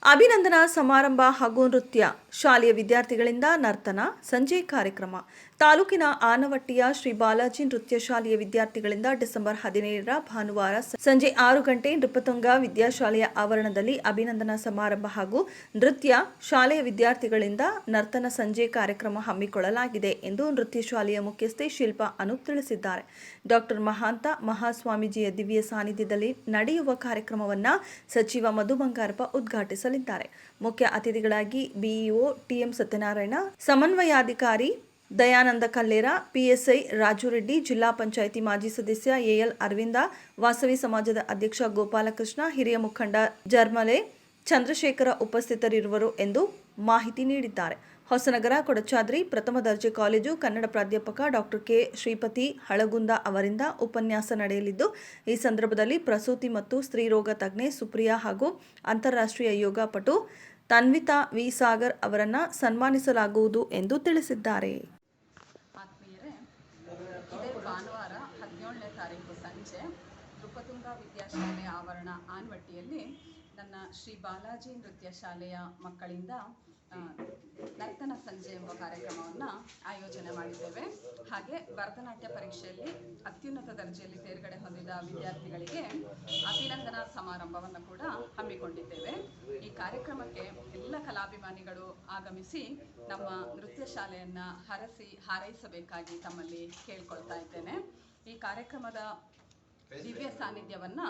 ಅಭಿನಂದನಾ ಸಮಾರಂಭ ಹಾಗೂ ನೃತ್ಯ ಶಾಲೆಯ ವಿದ್ಯಾರ್ಥಿಗಳಿಂದ ನರ್ತನ ಸಂಜೆ ಕಾರ್ಯಕ್ರಮ. ತಾಲೂಕಿನ ಆನವಟ್ಟಿಯ ಶ್ರೀ ಬಾಲಾಜಿ ನೃತ್ಯ ಶಾಲೆಯ ವಿದ್ಯಾರ್ಥಿಗಳಿಂದ ಡಿಸೆಂಬರ್ 17ರ ಭಾನುವಾರ ಸಂಜೆ 6 ಗಂಟೆ ನೃಪತುಂಗ ವಿದ್ಯಾಶಾಲೆಯ ಆವರಣದಲ್ಲಿ ಅಭಿನಂದನಾ ಸಮಾರಂಭ ಹಾಗೂ ನೃತ್ಯ ಶಾಲೆಯ ವಿದ್ಯಾರ್ಥಿಗಳಿಂದ ನರ್ತನ ಸಂಜೆ ಕಾರ್ಯಕ್ರಮ ಹಮ್ಮಿಕೊಳ್ಳಲಾಗಿದೆ ಎಂದು ನೃತ್ಯ ಶಾಲೆಯ ಮುಖ್ಯಸ್ಥೆ ಶಿಲ್ಪಾ ಅನೂಪ್ ತಿಳಿಸಿದ್ದಾರೆ. ಡಾಕ್ಟರ್ ಮಹಾಂತ ಮಹಾಸ್ವಾಮೀಜಿಯ ದಿವ್ಯ ಸಾನ್ನಿಧ್ಯದಲ್ಲಿ ನಡೆಯುವ ಕಾರ್ಯಕ್ರಮವನ್ನು ಸಚಿವ ಮಧು ಬಂಗಾರಪ್ಪ ಉದ್ಘಾಟಿಸಲಿದ್ದಾರೆ. ಮುಖ್ಯ ಅತಿಥಿಗಳಾಗಿ ಬಿಇಒ ಟಿಎಂ ಸತ್ಯನಾರಾಯಣ, ಸಮನ್ವಯಾಧಿಕಾರಿ ದಯಾನಂದ ಕಲ್ಲೇರ, ಪಿಎಸ್ಐ ರಾಜುರೆಡ್ಡಿ, ಜಿಲ್ಲಾ ಪಂಚಾಯಿತಿ ಮಾಜಿ ಸದಸ್ಯ ಎಎಲ್ ಅರವಿಂದ, ವಾಸವಿ ಸಮಾಜದ ಅಧ್ಯಕ್ಷ ಗೋಪಾಲಕೃಷ್ಣ, ಹಿರಿಯ ಮುಖಂಡ ಜರ್ಮಲೆ ಚಂದ್ರಶೇಖರ ಉಪಸ್ಥಿತರಿರುವರು ಎಂದು ಮಾಹಿತಿ ನೀಡಿದ್ದಾರೆ. ಹೊಸನಗರ ಕೊಡಚಾದ್ರಿ ಪ್ರಥಮ ದರ್ಜೆ ಕಾಲೇಜು ಕನ್ನಡ ಪ್ರಾಧ್ಯಾಪಕ ಡಾಕ್ಟರ್ ಕೆ ಶ್ರೀಪತಿ ಹಳಗುಂದ ಅವರಿಂದ ಉಪನ್ಯಾಸ ನಡೆಯಲಿದ್ದು, ಈ ಸಂದರ್ಭದಲ್ಲಿ ಪ್ರಸೂತಿ ಮತ್ತು ಸ್ತ್ರೀರೋಗ ತಜ್ಞೆ ಸುಪ್ರಿಯಾ ಹಾಗೂ ಅಂತಾರಾಷ್ಟ್ರೀಯ ಯೋಗ ಪಟು ತನ್ವಿತಾ ವಿ ಸಾಗರ್ ಅವರನ್ನು ಸನ್ಮಾನಿಸಲಾಗುವುದು ಎಂದು ತಿಳಿಸಿದ್ದಾರೆ. ಆತ್ಮೀಯರೇ, ಇದೇ ಭಾನುವಾರ 17ನೇ ತಾರೀಕು ಸಂಜೆ ನೃಪತುಂಗ ವಿದ್ಯಾಶಾಲೆ ಆವರಣ ಆನ್ವಟ್ಟಿಯಲ್ಲಿ ನನ್ನ ಶ್ರೀ ಬಾಲಾಜಿ ನೃತ್ಯ ಶಾಲೆಯ ಮಕ್ಕಳಿಂದ ನರ್ತನ ಸಂಜೆ ಎಂಬ ಕಾರ್ಯಕ್ರಮವನ್ನು ಆಯೋಜನೆ ಮಾಡಿದ್ದೇವೆ. ಹಾಗೆ ಭರತನಾಟ್ಯ ಪರೀಕ್ಷೆಯಲ್ಲಿ ಅತ್ಯುನ್ನತ ದರ್ಜೆಯಲ್ಲಿ ತೇರ್ಗಡೆ ಹೊಂದಿದ ವಿದ್ಯಾರ್ಥಿಗಳಿಗೆ ಅಭಿನಂದನಾ ಸಮಾರಂಭವನ್ನು ಕೂಡ ಹಮ್ಮಿಕೊಂಡಿದ್ದೇವೆ. ಈ ಕಾರ್ಯಕ್ರಮಕ್ಕೆ ಎಲ್ಲ ಕಲಾಭಿಮಾನಿಗಳು ಆಗಮಿಸಿ ನಮ್ಮ ನೃತ್ಯ ಶಾಲೆಯನ್ನು ಹಾರೈಸಬೇಕಾಗಿ ತಮ್ಮಲ್ಲಿ ಕೇಳ್ಕೊಳ್ತಾ ಇದ್ದೇನೆ. ಈ ಕಾರ್ಯಕ್ರಮದ ದಿವ್ಯ ಸಾನ್ನಿಧ್ಯವನ್ನು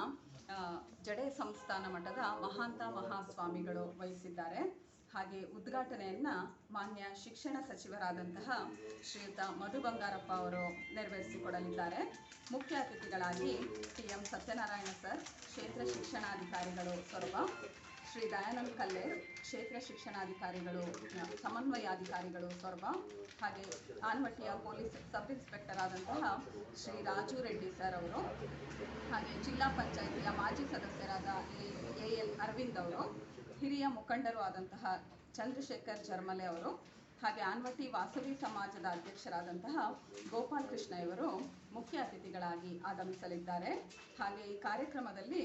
ಜಡೆ ಸಂಸ್ಥಾನ ಮಠದ ಮಹಾಂತ ಮಹಾಸ್ವಾಮಿಗಳು ವಹಿಸಿದ್ದಾರೆ. ಹಾಗೆ ಉದ್ಘಾಟನೆಯನ್ನು ಮಾನ್ಯ ಶಿಕ್ಷಣ ಸಚಿವರಾದಂತಹ ಶ್ರೀಯುತ ಮಧು ಬಂಗಾರಪ್ಪ ಅವರು ನೆರವೇರಿಸಿಕೊಡಲಿದ್ದಾರೆ. ಮುಖ್ಯ ಅತಿಥಿಗಳಾಗಿ ಟಿಎಂ ಸತ್ಯನಾರಾಯಣ ಸರ್, ಕ್ಷೇತ್ರ ಶಿಕ್ಷಣಾಧಿಕಾರಿಗಳು ಸೊರಬ, ಶ್ರೀ ದಯಾನಂದ ಕಲ್ಲೇರ್, ಕ್ಷೇತ್ರ ಶಿಕ್ಷಣಾಧಿಕಾರಿಗಳು ಸಮನ್ವಯಾಧಿಕಾರಿಗಳು ಸೊರಬ, ಹಾಗೆ ಆನ್ವಟ್ಟಿಯ ಪೊಲೀಸ್ ಸಬ್ ಇನ್ಸ್ಪೆಕ್ಟರ್ ಆದಂತಹ ಶ್ರೀ ರಾಜು ರೆಡ್ಡಿ ಸರ್ ಅವರು, ಹಾಗೆ ಜಿಲ್ಲಾ ಪಂಚಾಯಿತಿಯ ಮಾಜಿ ಸದಸ್ಯರಾದ ಎಎಲ್ ಅರವಿಂದ್ ಅವರು, ಹಿರಿಯ ಮುಖಂಡರು ಆದಂತಹ ಚಂದ್ರಶೇಖರ್ ಜರ್ಮಲೆ ಅವರು, ಹಾಗೆ ಆನ್ವಟ್ಟಿ ವಾಸವಿ ಸಮಾಜದ ಅಧ್ಯಕ್ಷರಾದಂತಹ ಗೋಪಾಲಕೃಷ್ಣ ಇವರು ಮುಖ್ಯ ಅತಿಥಿಗಳಾಗಿ ಆಗಮಿಸಲಿದ್ದಾರೆ. ಹಾಗೆ ಈ ಕಾರ್ಯಕ್ರಮದಲ್ಲಿ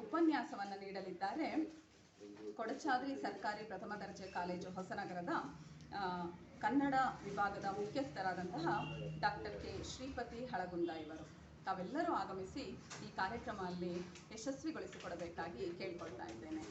ಉಪನ್ಯಾಸವನ್ನು ನೀಡಲಿದ್ದಾರೆ ಕೊಡಚಾದ್ರಿ ಸರ್ಕಾರಿ ಪ್ರಥಮ ದರ್ಜೆ ಕಾಲೇಜು ಹೊಸನಗರದ ಕನ್ನಡ ವಿಭಾಗದ ಮುಖ್ಯಸ್ಥರಾದಂತಹ ಡಾಕ್ಟರ್ ಕೆ ಶ್ರೀಪತಿ ಹಳಗುಂದ ಇವರು. ತಾವೆಲ್ಲರೂ ಆಗಮಿಸಿ ಈ ಕಾರ್ಯಕ್ರಮದಲ್ಲಿ ಯಶಸ್ವಿಗೊಳಿಸಿಕೊಡಬೇಕಾಗಿ ಕೇಳ್ಕೊಳ್ತಾ ಇದ್ದೇನೆ.